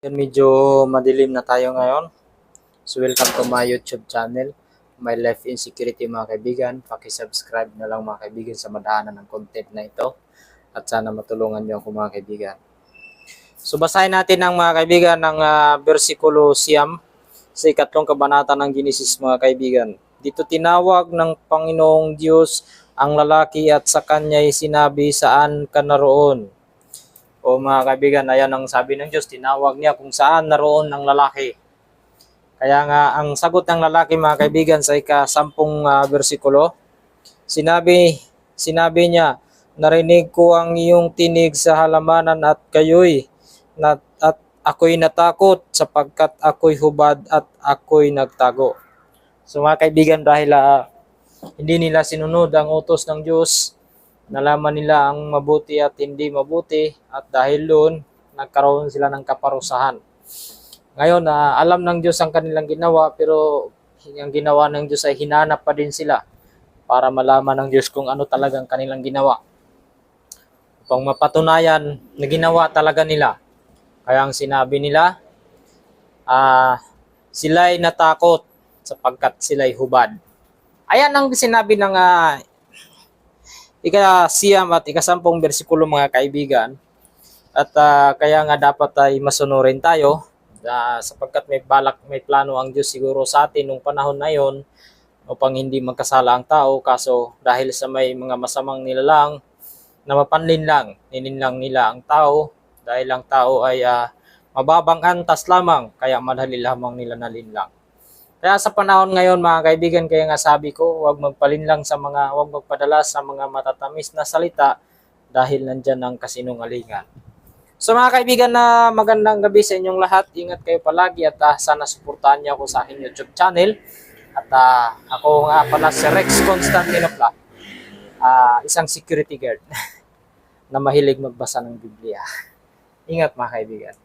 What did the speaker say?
Yan, medyo madilim na tayo ngayon. So welcome to my YouTube channel, My Life in Security mga kaibigan. Paki-subscribe na lang mga kaibigan sa madaanan ng content na ito. At sana matulungan niyo ako mga kaibigan. So basahin natin ang mga kaibigan ng versikulo siyam sa ikatlong kabanata ng Genesis mga kaibigan. Dito tinawag ng Panginoong Diyos ang lalaki at sa kanya'y sinabi, saan ka naroon? O mga kaibigan, ayan ang sabi ng Diyos, tinawag niya kung saan naroon ang lalaki. Kaya nga, ang sagot ng lalaki mga kaibigan sa ika-10 versikulo, sinabi niya, narinig ko ang iyong tinig sa halamanan at ako'y natakot sapagkat ako'y hubad at ako'y nagtago. So mga kaibigan, dahil hindi nila sinunod ang utos ng Diyos, nalaman nila ang mabuti at hindi mabuti at dahil doon, nagkaroon sila ng kaparusahan. Ngayon, alam ng Diyos ang kanilang ginawa pero ang ginawa ng Diyos ay hinanap pa din sila para malaman ng Diyos kung ano talagang kanilang ginawa. Upang mapatunayan na ginawa talaga nila. Kaya ang sinabi nila, sila'y natakot sapagkat sila'y hubad. Ayan ang sinabi ng ika-siyam at ika-10 versikulo mga kaibigan. At kaya nga dapat ay masunurin tayo sapagkat may plano ang Diyos siguro sa atin nung panahon na yon upang hindi magkasala ang tao. Kaso dahil sa may mga masamang nilalang na nininlang nila ang tao dahil ang tao ay mababang antas lamang kaya madali lamang nila nalinlang. Kaya sa panahon ngayon mga kaibigan, kaya nga sabi ko, huwag magpadala sa mga matatamis na salita dahil nandyan ang kasinungalingan. So mga kaibigan, na magandang gabi sa inyong lahat. Ingat kayo palagi at sana suportahan niyo ako sa aking YouTube channel. At ako nga pala si Rex Constantinopla, isang security guard na mahilig magbasa ng Biblia. Ingat mga kaibigan.